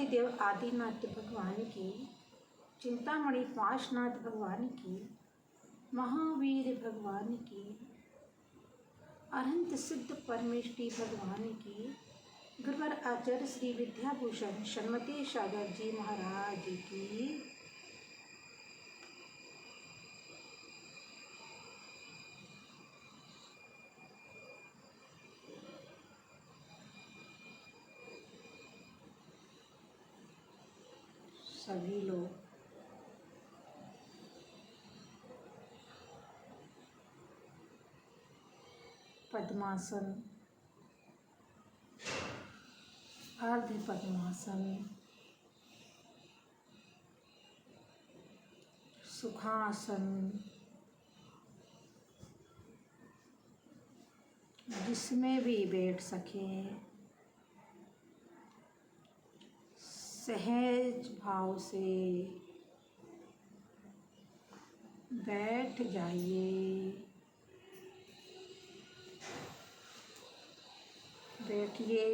देवादिदेव आदिनाथ भगवान की, चिंतामणि पाशनाथ भगवान की, महावीर भगवान की, अनंत सिद्ध परमेष्टि भगवान की, गुरुवर आचार्य श्री विद्याभूषण शर्मती सागर जी महाराज की। सभी लोग पद्मासन, अर्ध पद्मासन, सुखासन, जिसमें भी बैठ सकें, सहज भाव से बैठ जाइए। बैठिए।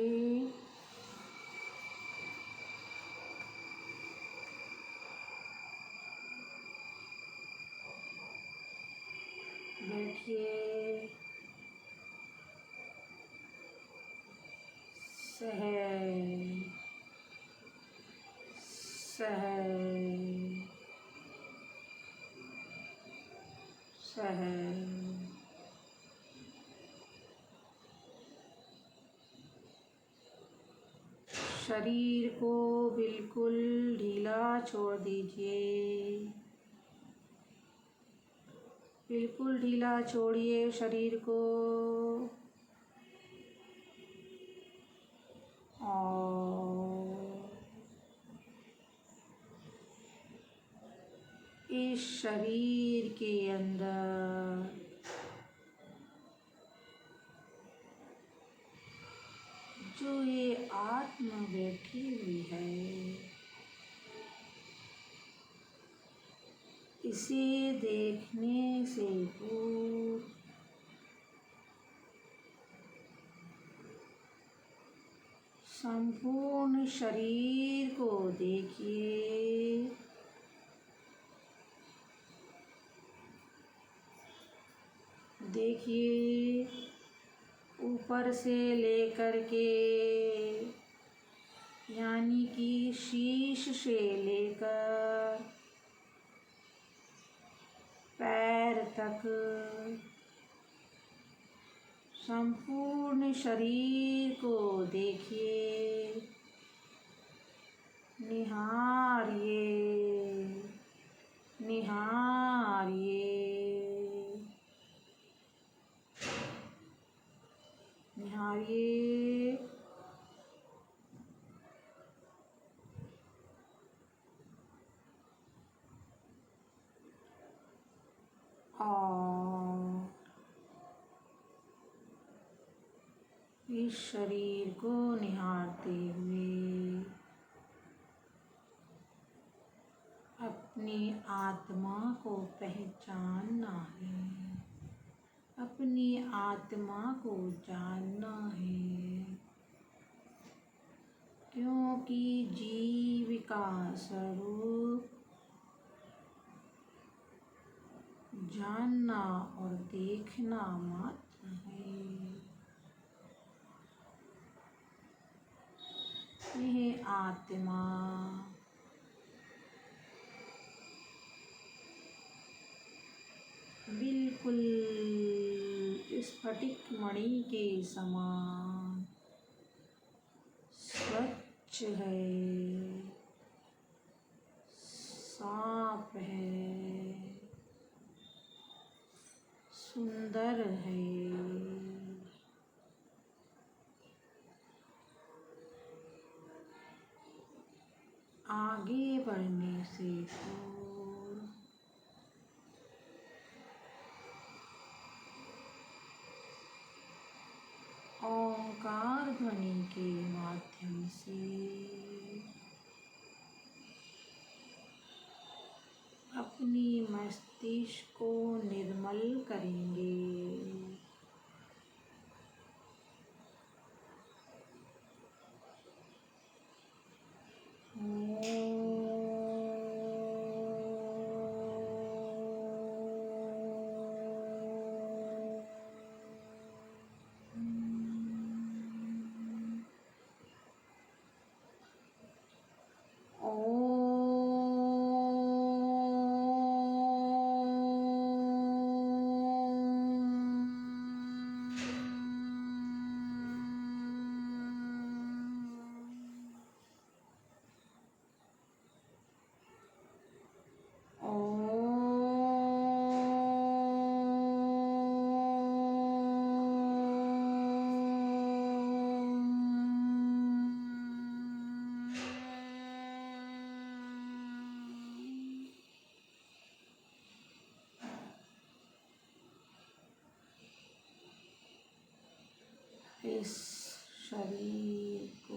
बैठिए। सहज सहज सहज। शरीर को बिल्कुल ढीला छोड़ दीजिए। बिल्कुल ढीला छोड़िए शरीर को। और इस शरीर के अंदर जो ये आत्मा बैठी हुई है, इसे देखने से पूर्व संपूर्ण शरीर को देखिए। देखिए, ऊपर से लेकर के, यानी कि शीश से लेकर पैर तक संपूर्ण शरीर को देखिए। निहारिए, निहारिए, निहारिए। और इस शरीर को निहारते हुए अपनी आत्मा को पहचानना है, अपनी आत्मा को जानना है, क्योंकि जीव का स्वरूप जानना और देखना मात्र है। यह आत्मा बिल्कुल स्फटिक मणि के समान स्वच्छ है, साफ है, सुंदर है। आगे बढ़ने से पूर्व ओंकार ध्वनि के माध्यम से अपनी मस्तिष्क को निर्मल करेंगे। इस शरीर को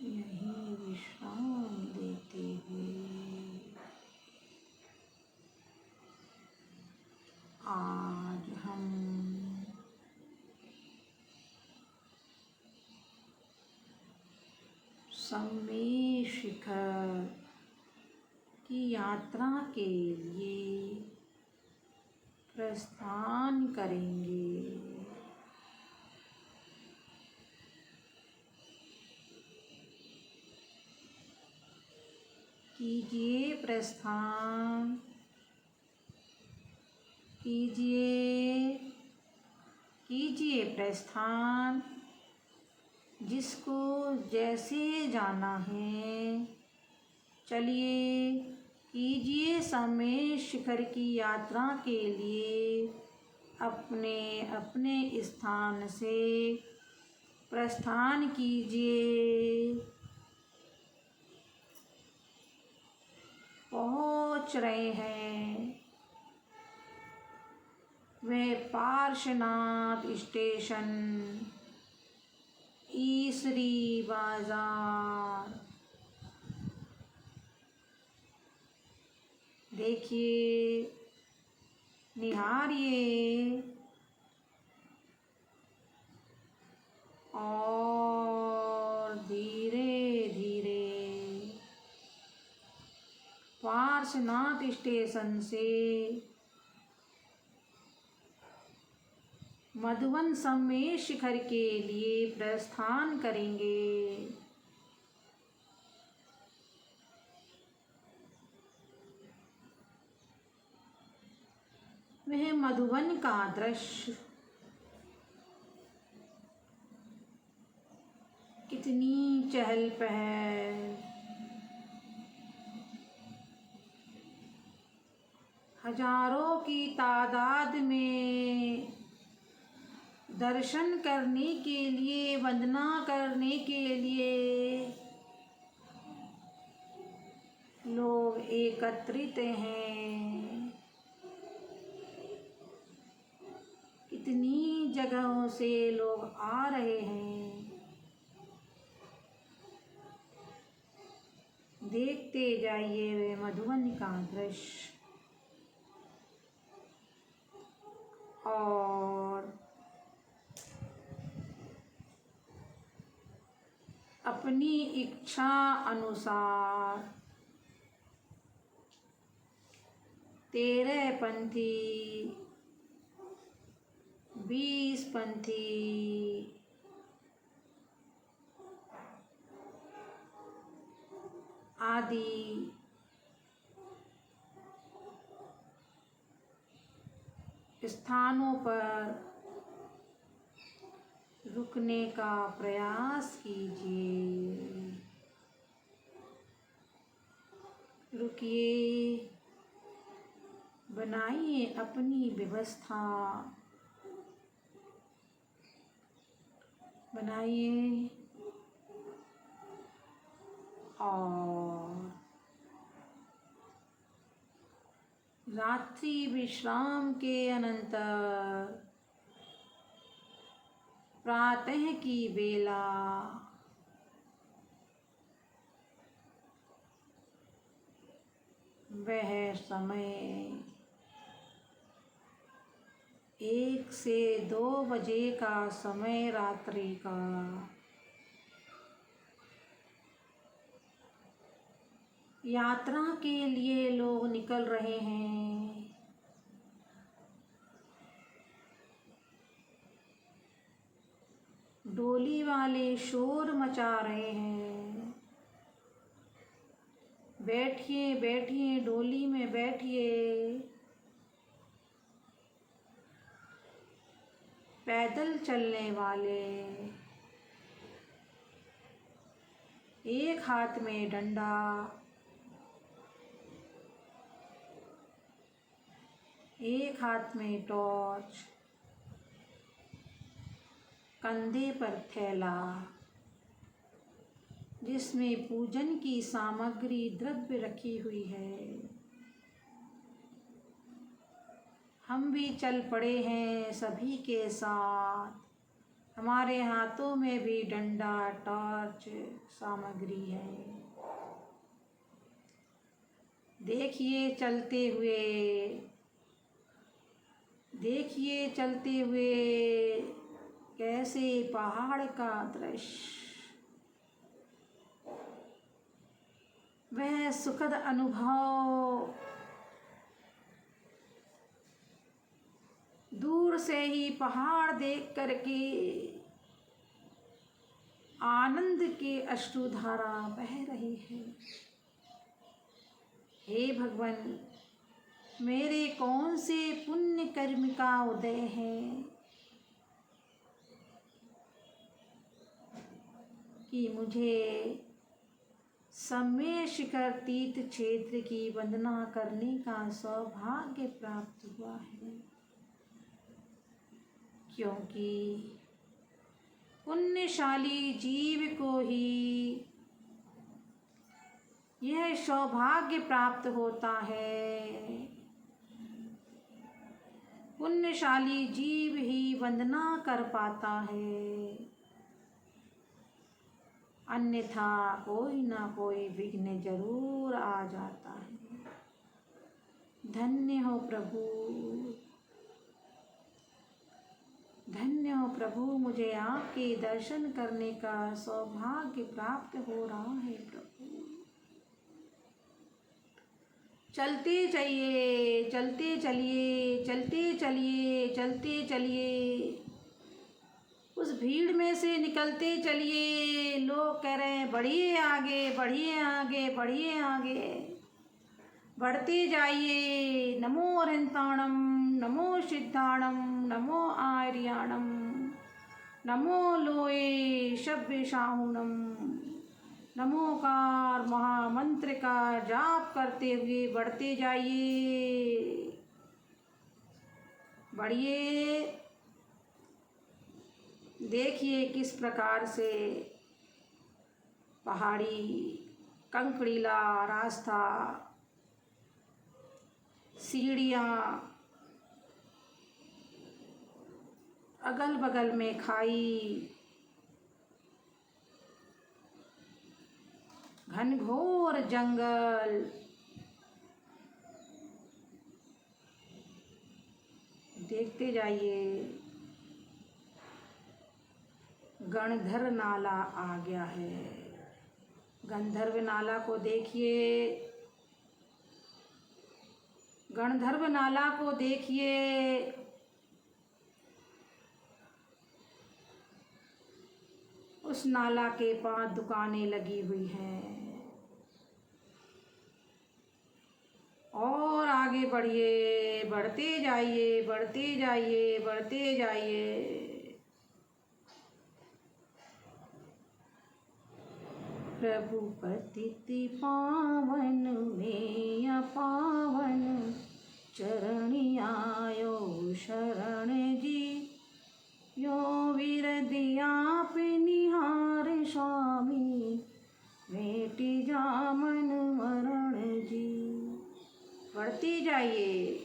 यहीं विश्राम देते हुए आज हम सम्मेद शिखर की यात्रा के लिए प्रस्थान करेंगे। कीजिए प्रस्थान, कीजिए प्रस्थान। जिसको जैसे जाना है चलिए, कीजिए सम्मेद शिखर की यात्रा के लिए अपने अपने स्थान से प्रस्थान कीजिए। पहुँच रहे हैं वह पार्श्वनाथ स्टेशन, ईसरी बाजार। देखिए, निहारिए और धीरे धीरे पार्श्वनाथ स्टेशन से मधुवन सम्मेद शिखर के लिए प्रस्थान करेंगे। वह मधुवन का दृश्य कितनी चहल पहल, हजारों की तादाद में दर्शन करने के लिए, वंदना करने के लिए लोग एकत्रित हैं। कितनी जगहों से लोग आ रहे हैं। देखते जाइए वे मधुवन का दृश्य। और अपनी इच्छा अनुसार 13 पंथी, 20 पंथी आदि स्थानों पर रुकने का प्रयास कीजिए। रुकिए, बनाइए अपनी व्यवस्था, बनाइए और रात्रि विश्राम के अनंतर प्रातः की बेला वह समय 1 से 2 बजे का समय रात्रि का यात्रा के लिए लोग निकल रहे हैं। डोली वाले शोर मचा रहे हैं। बैठिए बैठिए, डोली में बैठिए। पैदल चलने वाले एक हाथ में डंडा, एक हाथ में टॉर्च, कंधे पर थैला जिसमें पूजन की सामग्री द्रव्य रखी हुई है। हम भी चल पड़े हैं सभी के साथ। हमारे हाथों में भी डंडा, टॉर्च सामग्री है। देखिए चलते हुए, देखिए चलते हुए कैसे पहाड़ का दृश्य, वह सुखद अनुभव दूर से ही पहाड़ देख करके आनंद के अश्रुधारा बह रही है। हे भगवान, मेरे कौन से पुण्य कर्म का उदय है कि मुझे सम्य शिखर तीर्थ क्षेत्र की वंदना करने का सौभाग्य प्राप्त हुआ है। क्योंकि पुण्यशाली जीव को ही यह सौभाग्य प्राप्त होता है। पुण्यशाली जीव ही वंदना कर पाता है, अन्यथा कोई ना कोई विघ्न जरूर आ जाता है। धन्य हो प्रभु, धन्य हो प्रभु, मुझे आपके दर्शन करने का सौभाग्य प्राप्त हो रहा है प्रभु। चलते चलिए, चलते चलिए, चलते चलिए, चलते चलिए, उस भीड़ में से निकलते चलिए। लोग कह रहे हैं बढ़िए आगे, बढ़िए आगे, बढ़िए आगे, बढ़ते जाइए। नमो अरिहंताणम, नमो सिद्धाणम, नमो आर्याणम, नमो लोए शब्दशाहुणम। नमोकार महामंत्र का जाप करते हुए बढ़ते जाइए। बढ़िए, देखिए किस प्रकार से पहाड़ी कंकड़ीला रास्ता, सीढ़ियाँ, अगल बगल में खाई, घनघोर जंगल, देखते जाइए। गंधर्व नाला आ गया है। गंधर्व नाला को देखिए, गंधर्व नाला को देखिए। उस नाला के पास दुकानें लगी हुई हैं। और आगे बढ़िए, बढ़ते जाइए, बढ़ते जाइए, बढ़ते जाइए। प्रभु पतित पावन में अपावन, चरण आयो शरण जी। यो विरधि आप निहार स्वामी, भेटी जामन मरण जी। बढ़ते जाइए।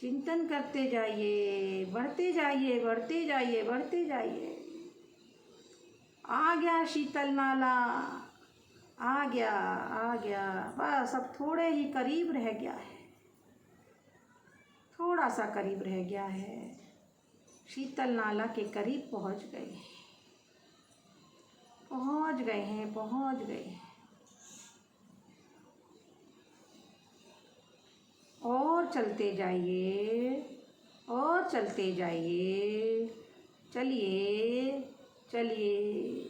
चिंतन करते जाइए, बढ़ते जाइए, बढ़ते जाइए, बढ़ते जाइए। आ गया शीतल नाला, आ गया, आ गया। बस अब थोड़े ही करीब रह गया है, थोड़ा सा करीब रह गया है। शीतल नाला के करीब पहुंच गए, पहुंच गए हैं, पहुंच गए हैं। और चलते जाइए, और चलते जाइए। चलिए, चलिए,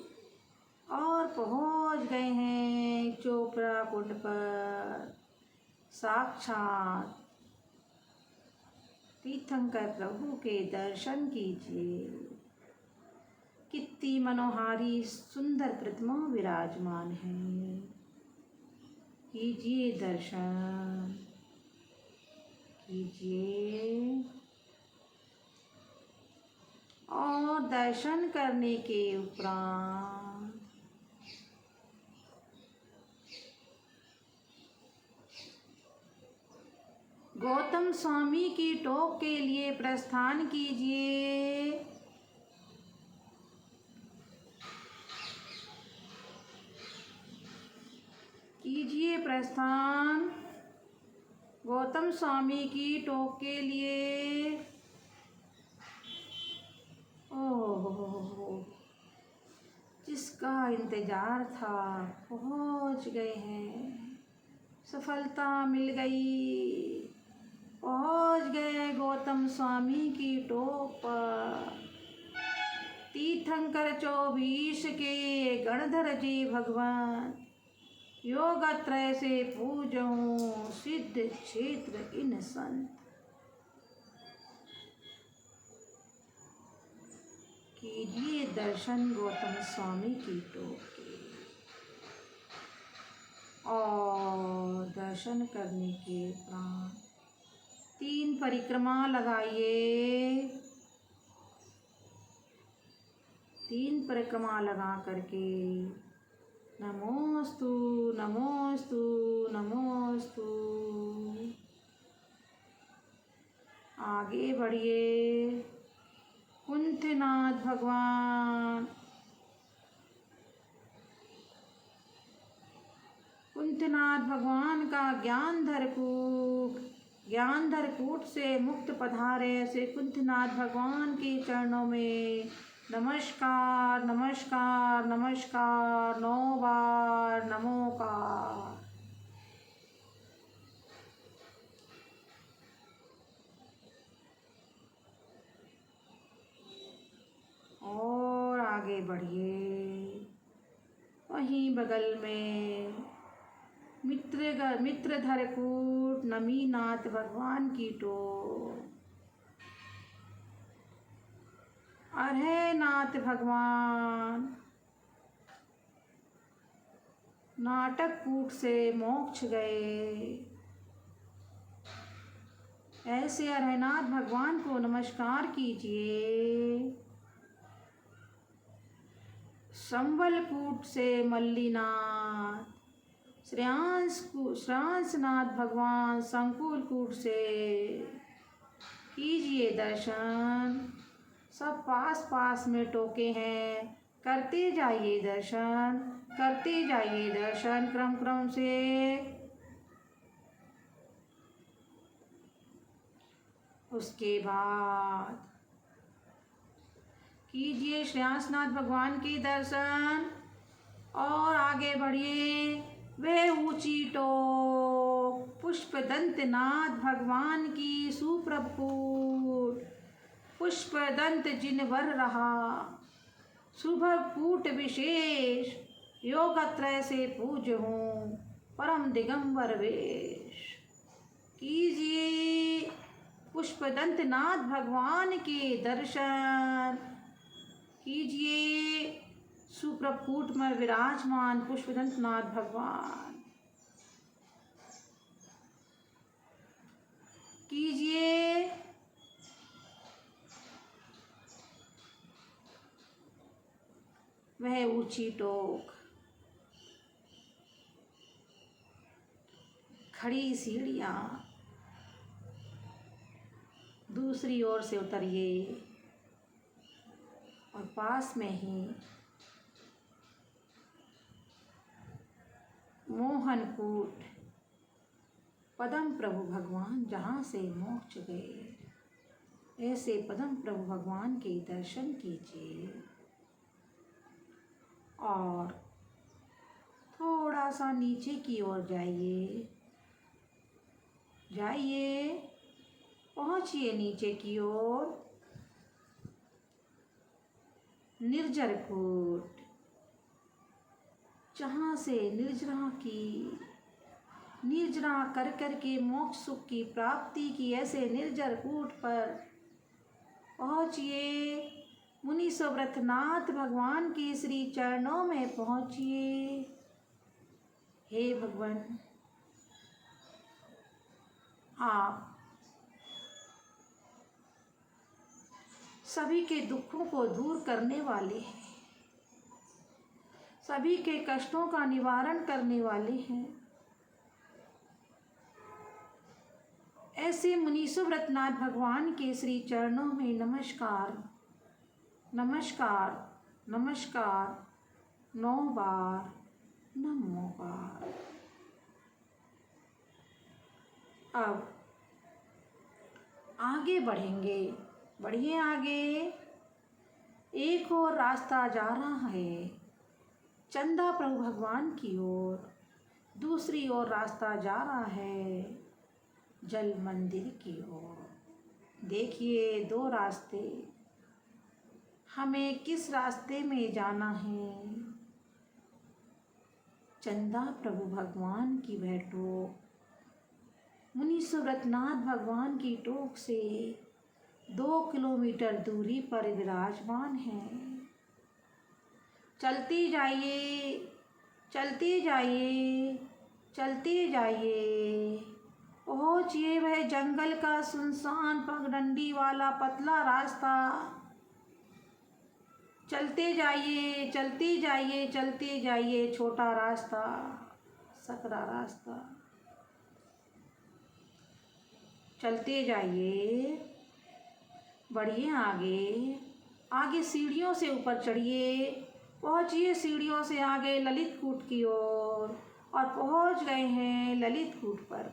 और पहुंच गए हैं चोपड़ा कुंड पर। साक्षात तीर्थंकर प्रभु के दर्शन कीजिए। कितनी मनोहारी सुंदर प्रतिमा विराजमान है। कीजिए दर्शन, कीजिए। और दर्शन करने के उपरांत गौतम स्वामी की टोक के लिए प्रस्थान कीजिए। कीजिए प्रस्थान गौतम स्वामी की टोक के लिए। ओह, जिसका इंतजार था पहुंच गए हैं, सफलता मिल गई, पहुंच गए गौतम स्वामी की टोक पर। तीर्थंकर 24 के गणधर जी भगवान, योगत्रय से पूजऊं सिद्ध क्षेत्र इन संत। कीजिए दर्शन गौतम स्वामी की टोक के, और दर्शन करने के उपरांत 3 परिक्रमा लगाइए। 3 परिक्रमा लगा करके नमोस्तु नमोस्तु नमोस्तु आगे बढ़िए। कुंथनाथ भगवान, कुंथनाथ भगवान का ज्ञानधर कूट से मुक्त पधारे ऐसे कुंथनाथ भगवान के चरणों में नमस्कार नमस्कार नमस्कार 9 बार नमोकार। और आगे बढ़िए। वहीं बगल में मित्रधर कूट नमीनाथ भगवान की टोक, अरहनाथ भगवान नाटक कूट से मोक्ष गए, ऐसे अरहनाथ भगवान को नमस्कार कीजिए। संबलकूट से मल्लीनाथ, श्रेयांसनाथ भगवान संकुलकूट से कीजिए दर्शन। सब पास पास में टोके हैं, करते जाइए दर्शन, करते जाइए दर्शन क्रम क्रम से। उसके बाद कीजिए श्रेयांसनाथ भगवान के दर्शन और आगे बढ़िए। वह ऊंची टोक पुष्पदंतनाथ भगवान की सुप्रभकूट, पुष्पदंत जिन वर रहा, शुभकूट विशेष, योगत्रय से पूज हूँ परम दिगंबर वेश। कीजिए पुष्पदंतनाथ भगवान के दर्शन, कीजिए सुप्रभकूट में विराजमान पुष्पदंतनाथ भगवान। कीजिए वह ऊंची टोक, खड़ी सीढ़ियाँ, दूसरी ओर से उतरिए और पास में ही मोहनकूट पदम प्रभु भगवान जहाँ से मोक्ष गए, ऐसे पदम प्रभु भगवान के दर्शन कीजिए। और थोड़ा सा नीचे की ओर जाइए, पहुँचिए नीचे की ओर। निर्जरकूट, जहाँ से निर्जरा कर के मोक्ष सुख की प्राप्ति की, ऐसे निर्जरकूट पर पहुँचिए। मुनि सुव्रतनाथ भगवान के श्री चरणों में पहुँचिए। हे भगवान, आप सभी के दुखों को दूर करने वाले हैं, सभी के कष्टों का निवारण करने वाले हैं। ऐसे मुनि सुव्रतनाथ भगवान के श्री चरणों में नमस्कार नमस्कार नमस्कार 9 बार नमो बार। अब आगे बढ़ेंगे, बढ़िए आगे। एक और रास्ता जा रहा है चंदा प्रभु भगवान की ओर, दूसरी ओर रास्ता जा रहा है जल मंदिर की ओर। देखिए 2 रास्ते, हमें किस रास्ते में जाना है। चंदा प्रभु भगवान की वह टोक मुनि सुव्रतनाथ भगवान की टोक से 2 किलोमीटर दूरी पर विराजमान है। चलते जाइए, चलते जाइए, चलते जाइए, पहुँचिए वह जंगल का सुनसान पगडंडी वाला पतला रास्ता। चलते जाइए, चलते जाइए, चलते जाइए, छोटा रास्ता, सकरा रास्ता। चलते जाइए, बढ़िए आगे। आगे सीढ़ियों से ऊपर चढ़िए, पहुँचिए सीढ़ियों से आगे ललित कूट की ओर और पहुँच गए हैं ललित कूट पर।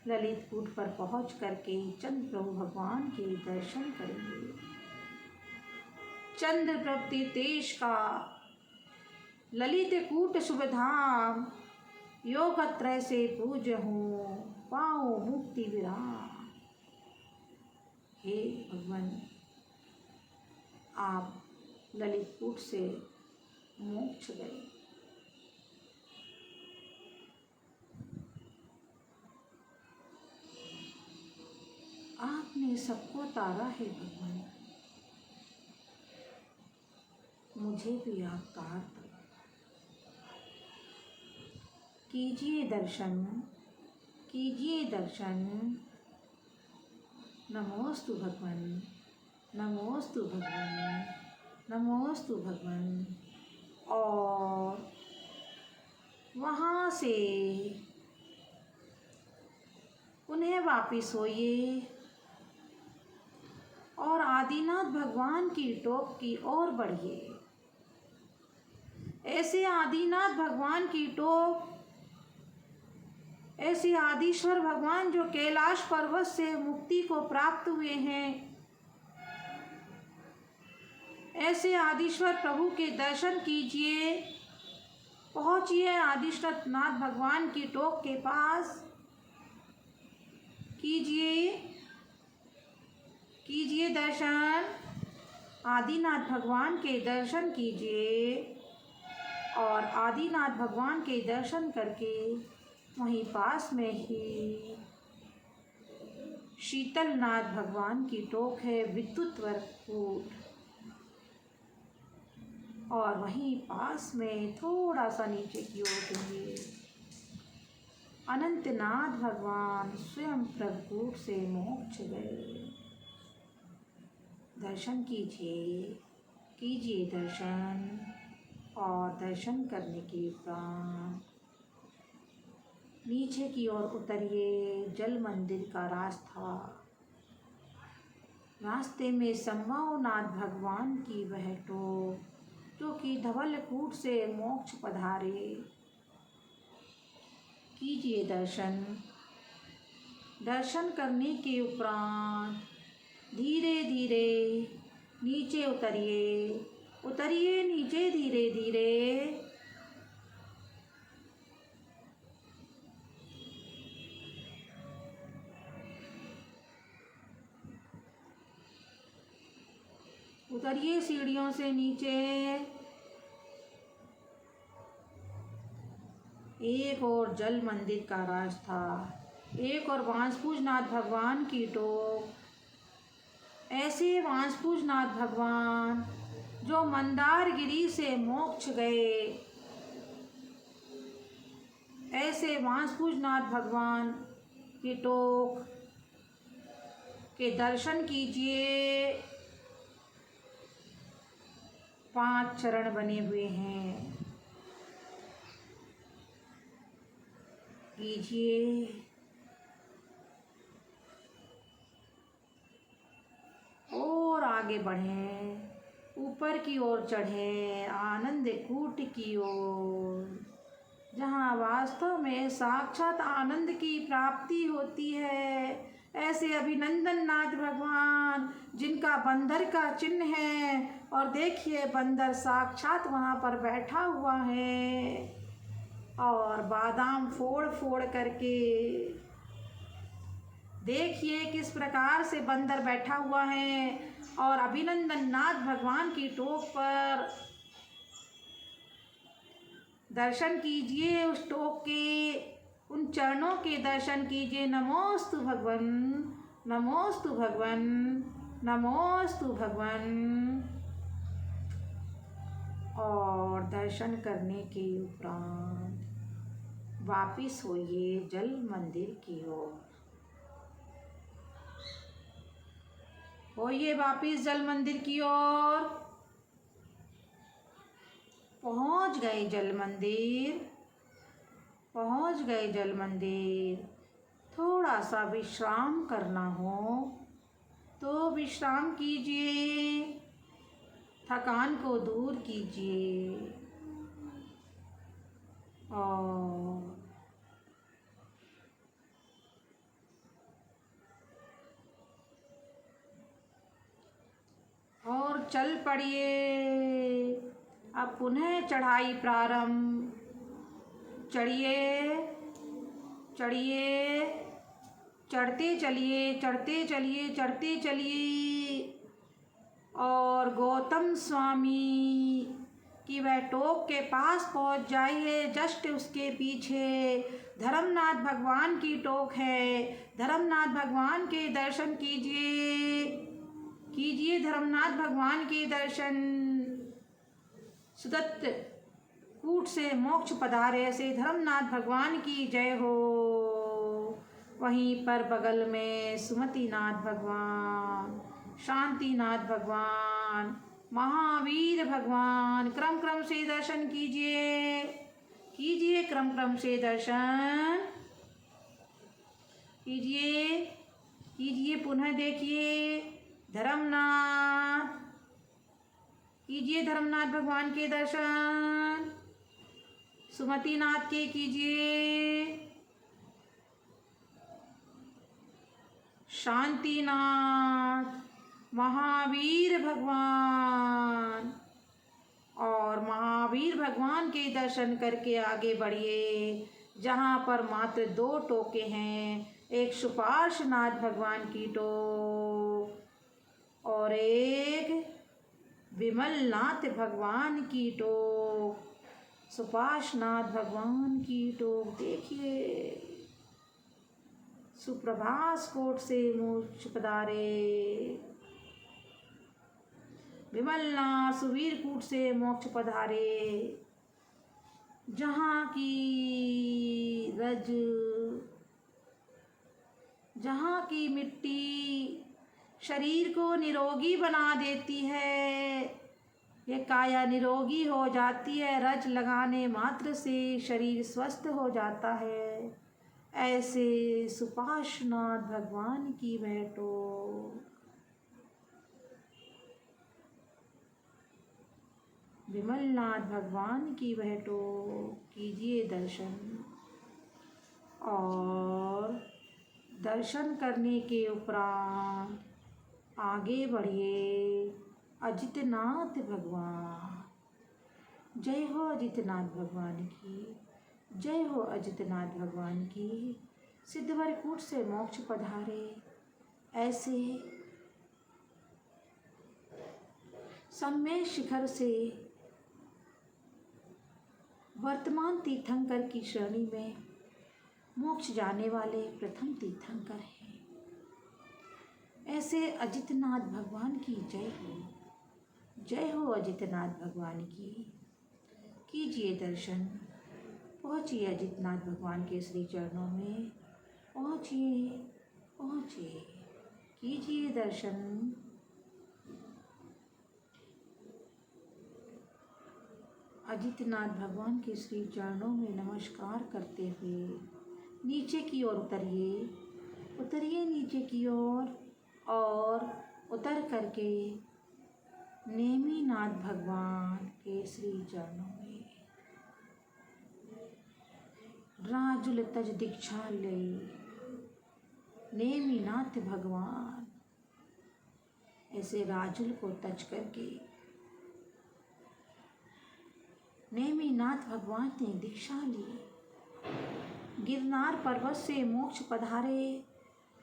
ललित कूट पर पहुँच करके चंद्र प्रभु भगवान के दर्शन करेंगे। चंद्र प्रभु तेज का ललित कूट शुभ धाम, योगत्रय से पूज्य हूँ, पाओ मुक्ति विराम। हे भगवान, आप ललित कूट से मोक्ष गए। आपने सबको तारा है भगवान, मुझे भी आप तार दो। कीजिए दर्शन, कीजिए दर्शन। नमोस्तु भगवान, नमोस्तु भगवान, नमोस्तु भगवान। और वहाँ से उन्हें वापिस होइए और आदिनाथ भगवान की टोक की ओर बढ़िए। ऐसे आदिनाथ भगवान की टोक, ऐसे आदिश्वर भगवान जो कैलाश पर्वत से मुक्ति को प्राप्त हुए हैं, ऐसे आदिश्वर प्रभु के दर्शन कीजिए। पहुँचिए आदिनाथ भगवान की टोक के पास। कीजिए, कीजिए दर्शन, आदिनाथ भगवान के दर्शन कीजिए। और आदिनाथ भगवान के दर्शन करके वहीं पास में ही शीतलनाथ भगवान की टोक है, विद्युत कूट। और वहीं पास में थोड़ा सा नीचे की ओर जाइए, अनंतनाथ भगवान स्वयं प्रभुकूट से मोक्ष गए। दर्शन कीजिए, कीजिए दर्शन। और दर्शन करने के उपरांत नीचे की ओर उतरिए, जल मंदिर का रास्ता। रास्ते में संभवनाथ भगवान की वह टोक जो कि धवलकूट से मोक्ष पधारे। कीजिए दर्शन। दर्शन करने के उपरांत धीरे धीरे नीचे उतरिए, उतरिए नीचे धीरे धीरे। उतरिए सीढ़ियों से नीचे। एक और जल मंदिर का रास्ता, एक और बांसपूजनाथ भगवान की टोक। ऐसे बांसपूजनाथ भगवान जो मंदारगिरी से मोक्ष गए, ऐसे बांसपूजनाथ भगवान की टोक के दर्शन कीजिए। 5 चरण बने हुए हैं, कीजिए। और आगे बढ़ें, ऊपर की ओर चढ़ें, आनंद कूट की ओर, जहाँ वास्तव में साक्षात आनंद की प्राप्ति होती है। ऐसे अभिनंदन नाथ भगवान, जिनका बंदर का चिन्ह है, और देखिए बंदर साक्षात वहाँ पर बैठा हुआ है और बादाम फोड़ फोड़ करके, देखिए किस प्रकार से बंदर बैठा हुआ है। और अभिनंदन नाथ भगवान की टोक पर दर्शन कीजिए, उस टोक के, उन चरणों के दर्शन कीजिए। नमोस्तु भगवन, नमोस्तु भगवन, नमोस्तु भगवन। और दर्शन करने के उपरांत वापिस होइए जल मंदिर की ओर। होइए वापिस जल मंदिर की ओर। पहुंच गए जल मंदिर, पहुंच गए जल मंदिर। थोड़ा सा विश्राम करना हो तो विश्राम कीजिए, थकान को दूर कीजिए। और चल पड़िए। अब पुनः चढ़ाई प्रारंभ। चढ़िए, चढ़िए, चढ़ते चलिए, चढ़ते चलिए, चढ़ते चलिए। और गौतम स्वामी की वह टोक के पास पहुंच जाइए। जस्ट उसके पीछे धर्मनाथ भगवान की टोक है। धर्मनाथ भगवान के दर्शन कीजिए, कीजिए धर्मनाथ भगवान के दर्शन। सुदत्त कूट से मोक्ष पधारे, ऐसे धर्मनाथ भगवान की जय हो। वहीं पर बगल में सुमतिनाथ भगवान, शांतिनाथ भगवान, महावीर भगवान, क्रम क्रम से दर्शन कीजिए, कीजिए क्रम क्रम से दर्शन कीजिए, कीजिए। पुनः देखिए धर्मनाथ, कीजिए धर्मनाथ भगवान के दर्शन। सुमतिनाथ के कीजिए, शांतिनाथ, महावीर भगवान। और महावीर भगवान के दर्शन करके आगे बढ़िए, जहाँ पर मात्र 2 टोके हैं। एक सुपार्श्वनाथ भगवान की टोक और एक विमलनाथ भगवान की टोक। सुपार्श्वनाथ भगवान की टोक देखिए, सुप्रभास कोट से मोक्ष पधारे। विमलनाथ सुवीर कूट से मोक्ष पधारे, जहाँ की रज, जहाँ की मिट्टी शरीर को निरोगी बना देती है। ये काया निरोगी हो जाती है, रज लगाने मात्र से शरीर स्वस्थ हो जाता है। ऐसे सुपार्श्वनाथ भगवान की बैठो। विमलनाथ भगवान की बैठो, कीजिए दर्शन। और दर्शन करने के उपरांत आगे बढ़िए। अजितनाथ भगवान, जय हो अजितनाथ भगवान की, जय हो अजितनाथ भगवान की। सिद्धवर कूट से मोक्ष पधारे, ऐसे सम्य शिखर से वर्तमान तीर्थंकर की श्रेणी में मोक्ष जाने वाले प्रथम तीर्थंकर हैं। ऐसे अजितनाथ भगवान की जय हो, जय हो अजितनाथ भगवान की। कीजिए दर्शन, पहुँचिए अजितनाथ भगवान के श्री चरणों में, पहुँचिए, पहुँचिए। कीजिए दर्शन। अजितनाथ भगवान के श्री चरणों में नमस्कार करते हुए नीचे की ओर उतरिए, उतरिए नीचे की ओर और उतर करके नेमिनाथ भगवान के श्री चरणों में राजुल तज दीक्षा ले। नेमिनाथ भगवान ऐसे राजुल को तज करके नेमिनाथ भगवान ने दीक्षा ली। गिरनार पर्वत से मोक्ष पधारे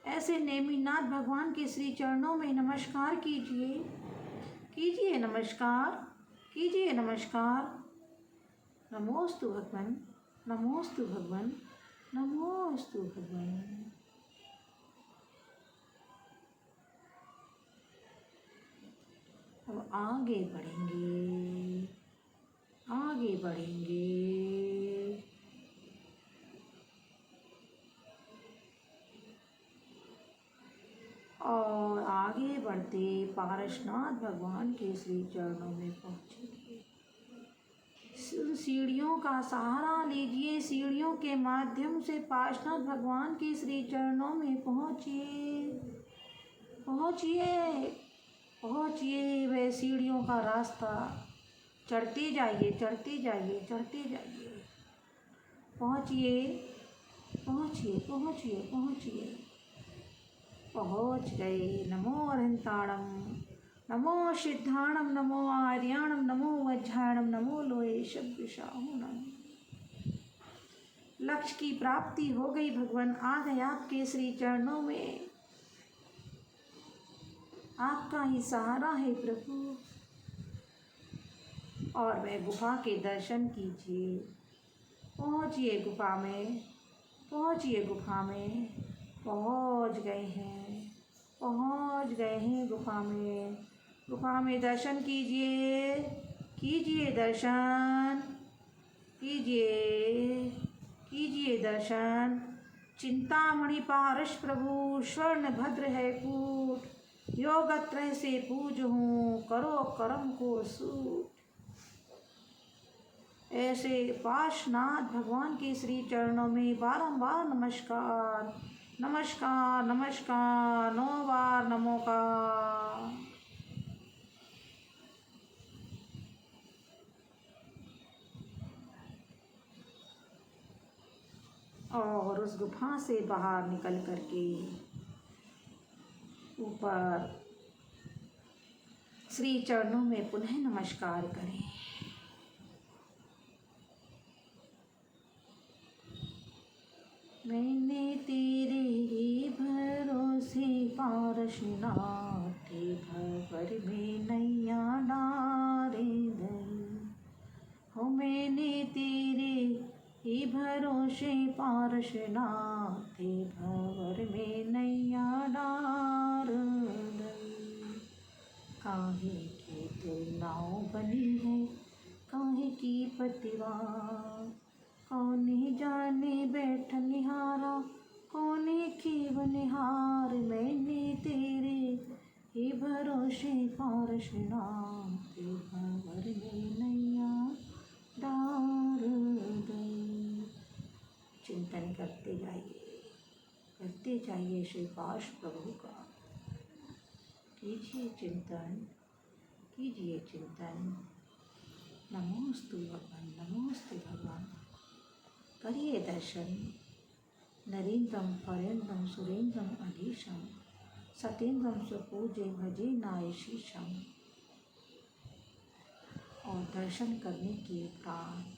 ऐसे नेमिनाथ भगवान के श्री चरणों में नमस्कार कीजिए, कीजिए नमस्कार, कीजिए नमस्कार। नमोस्तु भगवन, नमोस्तु भगवन, नमोस्तु भगवन। अब आगे बढ़ेंगे, आगे बढ़ेंगे। और आगे बढ़ते पारसनाथ भगवान के श्री चरणों में पहुँचेंगे। सीढ़ियों का सहारा लीजिए, सीढ़ियों के माध्यम से पारसनाथ भगवान के श्री चरणों में पहुँचिए, पहुँचिए, पहुँचिए। वह सीढ़ियों का रास्ता चढ़ते जाइए, चढ़ते जाइए, चढ़ते जाइए। पहुँचिए, पहुँचिए, पहुँचिए, पहुँचिए। पहुँच गए। नमो अरहंताणम, नमो सिद्धाणम, नमो आर्याणम, नमो वज्रायणम, नमो लोहे शब्दशाहूणम। लक्ष्य की प्राप्ति हो गई भगवान। आ गए आपके श्री चरणों में। आपका ही सहारा है प्रभु। और वह गुफा के दर्शन कीजिए। पहुँचिए गुफा में, पहुँचिए गुफा में। पहुँच गए हैं, पहुँच गए हैं गुफा में। गुफा में दर्शन कीजिए, कीजिए दर्शन, कीजिए, कीजिए दर्शन। चिंतामणि पारस प्रभु स्वर्ण भद्र है कूट, योगत्रय से पूज हूँ करो करम को सूट। ऐसे पार्श्वनाथ भगवान के श्री चरणों में बारंबार नमस्कार, नमस्कार, नमस्कार, 9 बार नमोकार। और उस गुफा से बाहर निकल करके ऊपर श्री चरणों में पुनः नमस्कार करें। मैंने तेरे ही भरोसे पारसनाथ भंवर में नैया डारे दई हो। मैंने तेरे ही भरोसे पारसनाथ भंवर में नैया डार दई। काहे की तू नाव बनी है, काहे की पतिवार। कौने जाने बैठ निहारा, कौने खेव निहार। मैंने तेरे ही भरोसे पारसनाथ भंवर में नैया डार दई। चिंतन करते जाइए, करते जाइए श्री पार्श प्रभु का। कीजिए चिंतन, कीजिए चिंतन। नमोस्तु भगवान, नमोस्तु भगवान। करिए दर्शन। नरेंद्रम परेंद्रम सुरेंद्रम अधीशम, सतेंद्रम सुपूजे भजे नायशीशम। और दर्शन करने के उपरांत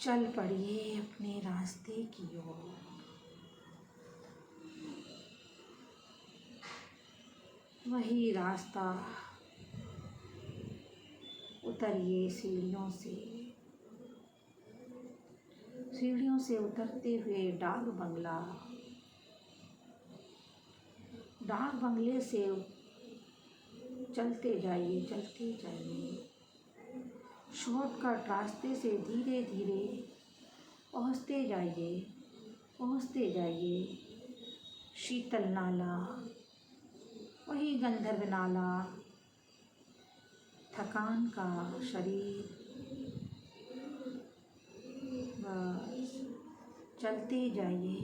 चल पड़िए अपने रास्ते की ओर। वही रास्ता उतरिए सीढ़ियों से। सीढ़ियों से उतरते हुए डाक बंगला, डाक बंगले से चलते जाइए, चलते जाइए। शॉर्टकट रास्ते से धीरे धीरे पहुँचते जाइए, पहुँचते जाइए। शीतल नाला, वही गंधर्व नाला, थकान का शरीर, बस चलते जाइए,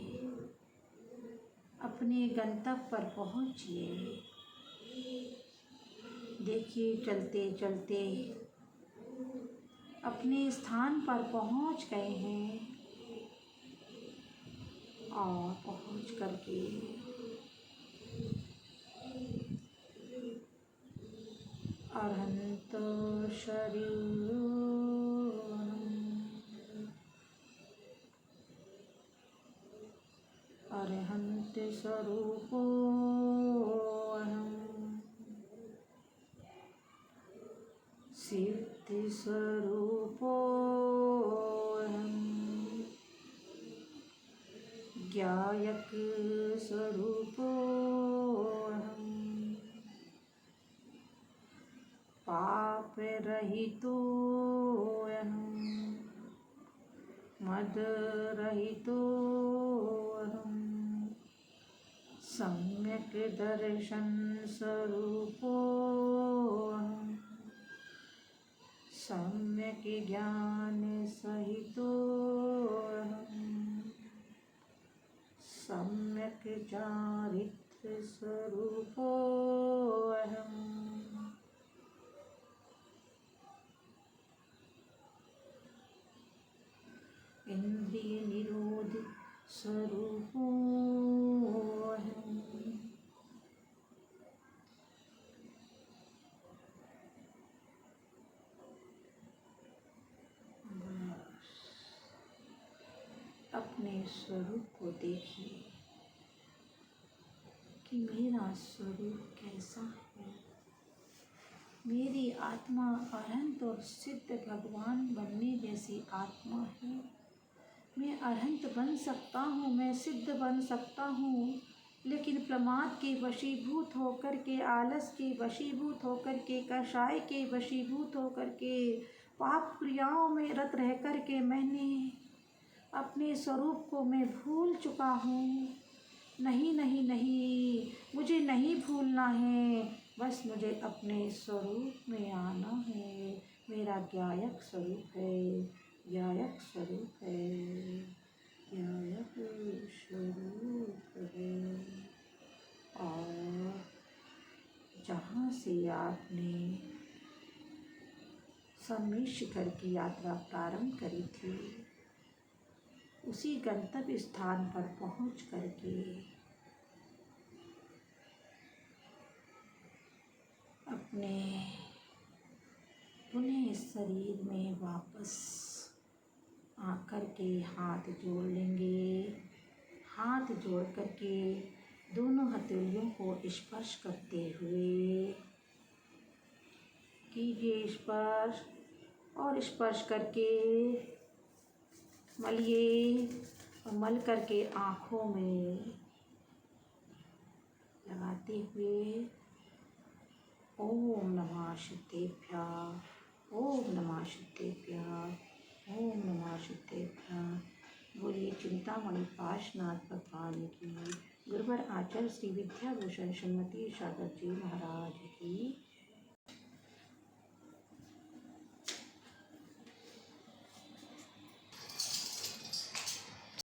अपने गंतव्य पर पहुंचिए। देखिए चलते चलते अपने स्थान पर पहुंच गए हैं और पहुंच करके अरहंत शरीर, अरहंत स्वरूपो अहम्, सिद्धि स्वरूपो अहम्, ज्ञायक स्वरूपो अहम्, पाप रहितो अहम्, मद रहितो अहम्, सम्यक दर्शन स्वरूपो अहम्, सम्यक ज्ञान सहितो अहम्, सम्यक चारित्र स्वरूपो अहम्, इंद्रिय निरोध स्वरूपो अहम्, अपने स्वरूप को देखिए कि मेरा स्वरूप कैसा है। मेरी आत्मा अरहंत और सिद्ध भगवान बनने जैसी आत्मा है। मैं अरहंत बन सकता हूँ, मैं सिद्ध बन सकता हूँ, लेकिन प्रमाद के वशीभूत होकर के, आलस के वशीभूत होकर के, कषाय के वशीभूत होकर के, पाप क्रियाओं में रत रह कर के मैंने अपने स्वरूप को मैं भूल चुका हूँ। नहीं नहीं नहीं, मुझे नहीं भूलना है, बस मुझे अपने स्वरूप में आना है। मेरा ज्ञायक स्वरूप है, ज्ञायक स्वरूप है, ज्ञायक स्वरूप है। और जहाँ से आपने सम्य शिखर की यात्रा प्रारंभ करी थी, उसी गंतव्य स्थान पर पहुँच करके अपने पुनः शरीर में वापस आकर के हाथ जोड़ लेंगे। हाथ जोड़ करके दोनों हथेलियों को स्पर्श करते हुए कीजिए स्पर्श, और स्पर्श करके मलिए, और मल करके आँखों में लगाते हुए ओम नमः सिद्धेभ्यः, ओम नमः सिद्धेभ्यः, ओम नमः सिद्धेभ्यः। बोलिए चिंतामणि पाशनाथ भगवान की, गुरुवर आचार्य श्री विद्याभूषण श्रीमती सागर जी महाराज की।